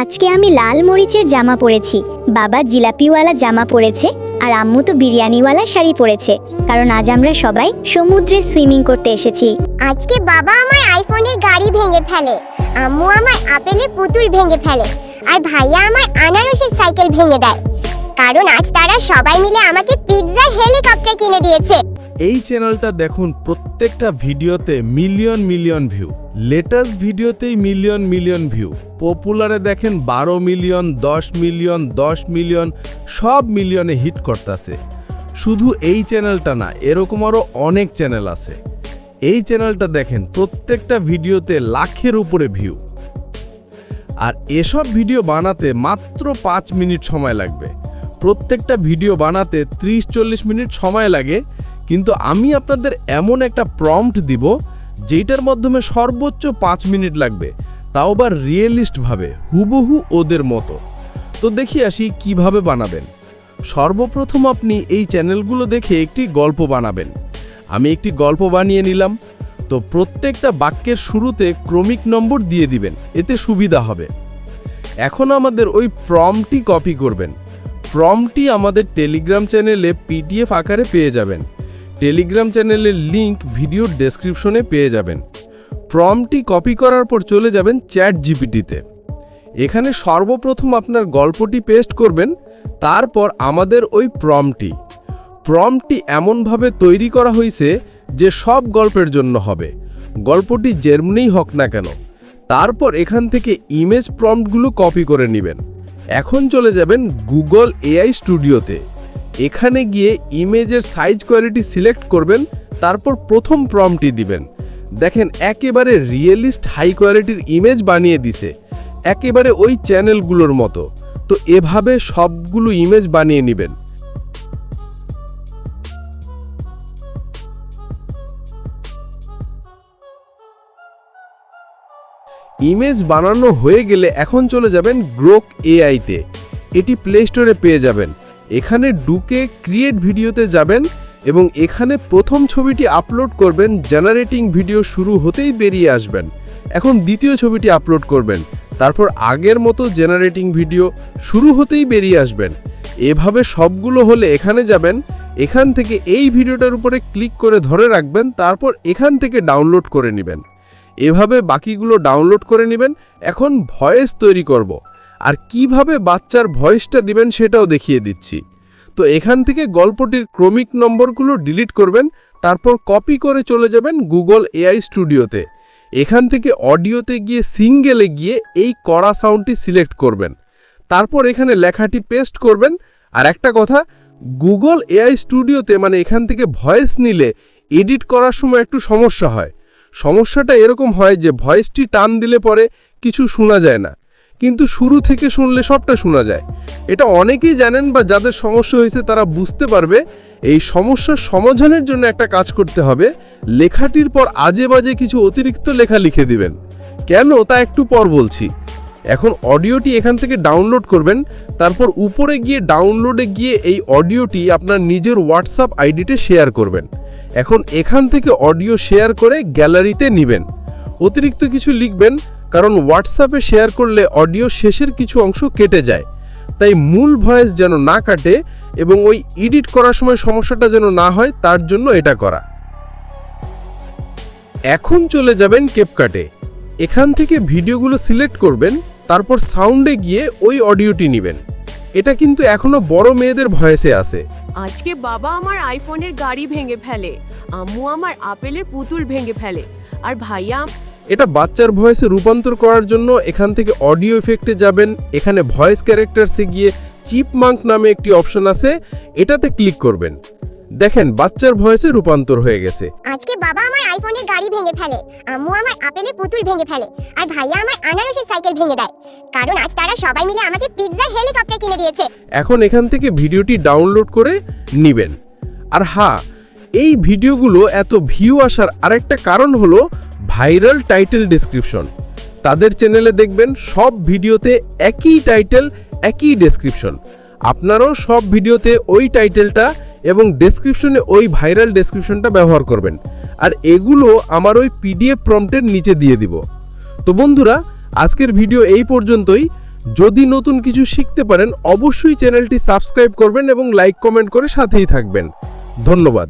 আজকে আমি লাল মরিচের জামা পরেছি, বাবা জিলাপিওয়ালা জামা পরেছে, আর আম্মু তো বিরিয়ানিওয়ালা শাড়ি পরেছে, কারণ আজ আমরা সবাই সমুদ্রে সুইমিং করতে এসেছি। আজকে বাবা আমার আইফোনের গাড়ি ভেঙে ফেলে, আম্মু আমার আপেলের পুতুল ভেঙে ফেলে, আর ভাইয়া আমার আনারসের সাইকেল ভেঙে দেয়, কারণ আজ তারা সবাই মিলে আমাকে পিৎজা হেলিকপ্টার কিনে দিয়েছে। এই চ্যানেলটা দেখুন, প্রত্যেকটা ভিডিওতে মিলিয়ন মিলিয়ন ভিউ, লেটেস্ট ভিডিওতেই মিলিয়ন মিলিয়ন ভিউ, পপুলারে দেখেন 12 মিলিয়ন, 10 মিলিয়ন, 10 মিলিয়ন, সব মিলিয়নে হিট করতেছে। শুধু এই চ্যানেলটা না, এরকম আরও অনেক চ্যানেল আছে। এই চ্যানেলটা দেখেন, প্রত্যেকটা ভিডিওতে লাখের উপরে ভিউ, আর এসব ভিডিও বানাতে মাত্র 5 মিনিট সময় লাগবে। প্রত্যেকটা ভিডিও বানাতে 30-40 মিনিট সময় লাগে, কিন্তু আমি আপনাদের এমন একটা প্রম্পট দিব যেটার মাধ্যমে সর্বোচ্চ 5 মিনিট লাগবে, তাও আবার রিয়েলিস্টভাবে, হুবহু ওদের মতো। তো দেখি আসি কিভাবে বানাবেন। সর্বপ্রথম আপনি এই চ্যানেলগুলো দেখে একটি গল্প বানাবেন। আমি একটি গল্প বানিয়ে নিলাম। তো প্রত্যেকটা বাক্যের শুরুতে ক্রমিক নম্বর দিয়ে দিবেন, এতে সুবিধা হবে। এখন আমাদের ওই প্রম্পটটি কপি করবেন। প্রম্পটটি আমাদের টেলিগ্রাম চ্যানেলে পিডিএফ আকারে পেয়ে যাবেন। টেলিগ্রাম চ্যানেলের লিংক ভিডিওর ডেসক্রিপশনে পেয়ে যাবেন। প্রম্পটটি কপি করার পর চলে যাবেন চ্যাট জিপিটিতে। এখানে সর্বপ্রথম আপনার গল্পটি পেস্ট করবেন, তারপর আমাদের ওই প্রম্পটটি এমনভাবে তৈরি করা হয়েছে যে সব গল্পের জন্য হবে, গল্পটি যেমনই হোক না কেন। তারপর এখান থেকে ইমেজ প্রম্পটগুলো কপি করে নেবেন। এখন চলে যাবেন গুগল এআই স্টুডিওতে। এখানে গিয়ে ইমেজের সাইজ কোয়ালিটি সিলেক্ট করবেন, তারপর প্রথম প্রম্পটটি দিবেন। দেখেন একেবারে রিয়েলিস্ট হাই কোয়ালিটির ইমেজ বানিয়ে দিছে, একেবারে ওই চ্যানেলগুলোর মতো। তো এভাবে সবগুলো ইমেজ বানিয়ে নেবেন। ইমেজ বানানো হয়ে গেলে এখন চলে যাবেন গ্রোক এআইতে। এটি প্লে স্টোরে পেয়ে যাবেন। এখানে ঢুকে ক্রিয়েট ভিডিওতে যাবেন এবং এখানে প্রথম ছবিটি আপলোড করবেন। জেনারেটিং ভিডিও শুরু হতেই বেরিয়ে আসবেন। এখন দ্বিতীয় ছবিটি আপলোড করবেন, তারপর আগের মতো জেনারেটিং ভিডিও শুরু হতেই বেরিয়ে আসবেন। এভাবে সবগুলো হলে এখানে যাবেন, এখান থেকে এই ভিডিওটার উপরে ক্লিক করে ধরে রাখবেন, তারপর এখান থেকে ডাউনলোড করে নেবেন। এভাবে বাকিগুলো ডাউনলোড করে নেবেন। এখন ভয়েস তৈরি করব, আর কিভাবে বাচ্চার ভয়েসটা দিবেন সেটাও দেখিয়ে দিচ্ছি। তো এখান থেকে গল্পটির ক্রমিক নম্বরগুলো ডিলিট করবেন, তারপর কপি করে চলে যাবেন গুগল এআই স্টুডিওতে। এখান থেকে অডিওতে গিয়ে সিঙ্গেলে গিয়ে এই কড়া সাউন্ডটি সিলেক্ট করবেন, তারপর এখানে লেখাটি পেস্ট করবেন। আর একটা কথা, গুগল এআই স্টুডিওতে মানে এখান থেকে ভয়েস নিলে এডিট করার সময় একটু সমস্যা হয়। সমস্যাটা এরকম হয় যে ভয়েসটি টান দিলে পরে কিছু শোনা যায় না, কিন্তু শুরু থেকে শুনলে সবটা শোনা যায়। এটা অনেকেই জানেন বা যাদের সমস্যা হয়েছে তারা বুঝতে পারবে। এই সমস্যার সমাধানের জন্য একটা কাজ করতে হবে, লেখাটির পর আজে বাজে কিছু অতিরিক্ত লেখা লিখে দিবেন। কেন তা একটু পর বলছি। এখন অডিওটি এখান থেকে ডাউনলোড করবেন, তারপর উপরে গিয়ে ডাউনলোডে গিয়ে এই অডিওটি আপনার নিজের হোয়াটসঅ্যাপ আইডিতে শেয়ার করবেন। এখন এখান থেকে অডিও শেয়ার করে গ্যালারিতে নেবেন। অতিরিক্ত কিছু লিখবেন, কারণ হোয়াটসঅ্যাপে শেয়ার করলে অডিও শেষের কিছু অংশ কেটে যায়, তাই মূল ভয়েস যেন না কাটে এবং ওই এডিট করার সময় সমস্যাটা যেন না হয়, তার জন্য এটা করা। এখন চলে যাবেন ক্যাপকাটে। এখান থেকে ভিডিওগুলো সিলেক্ট করবেন, তারপর সাউন্ডে গিয়ে ওই অডিওটি নেবেন। এটা কিন্তু এখনো বড় মেয়েদের ভয়েসে আছে। আজকে বাবা আমার আইফোনের গাড়ি ভেঙে ফেলে, আম্মু আমার আপেলের পুতুল ভেঙে ফেলে, আর ভাইয়া। এটা বাচ্চার ভয়েসে রূপান্তর করার জন্য এখান থেকে অডিও ইফেক্টে যাবেন। এখানে ভয়েস ক্যারেক্টারসে গিয়ে চিপমাঙ্ক নামে একটি অপশন আছে, এটাতে ক্লিক করবেন। দেখেন বাচ্চার ভয়েসে রূপান্তর হয়ে গেছে। আজকে বাবা আমার আইফোনের গাড়ি ভেঙে ফেলে, আম্মু আমার আপেলের পুতুল ভেঙে ফেলে, আর ভাইয়া আমার আনারসের সাইকেল ভেঙে দেয়, কারণ আজ তারা সবাই মিলে আমাকে পিৎজা হেলিকপ্টার কিনে দিয়েছে। এখন এখান থেকে ভিডিওটি ডাউনলোড করে নেবেন। আর হ্যাঁ, এই ভিডিওগুলো এত ভিউ আসার আরেকটা কারণ হলো ভাইরাল টাইটেল ডেসক্রিপশন। তাদের চ্যানেলে দেখবেন সব ভিডিওতে একই টাইটেল, একই ডেসক্রিপশন। আপনারাও সব ভিডিওতে ওই টাইটেলটা এবং ডেসক্রিপশনে ওই ভাইরাল ডেসক্রিপশনটা ব্যবহার করবেন। আর এগুলো আমার ওই পিডিএফ প্রম্পটের নিচে দিয়ে দিব। তো বন্ধুরা, আজকের ভিডিও এই পর্যন্তই। যদি নতুন কিছু শিখতে পারেন অবশ্যই চ্যানেলটি সাবস্ক্রাইব করবেন এবং লাইক কমেন্ট করে সাথেই থাকবেন। ধন্যবাদ।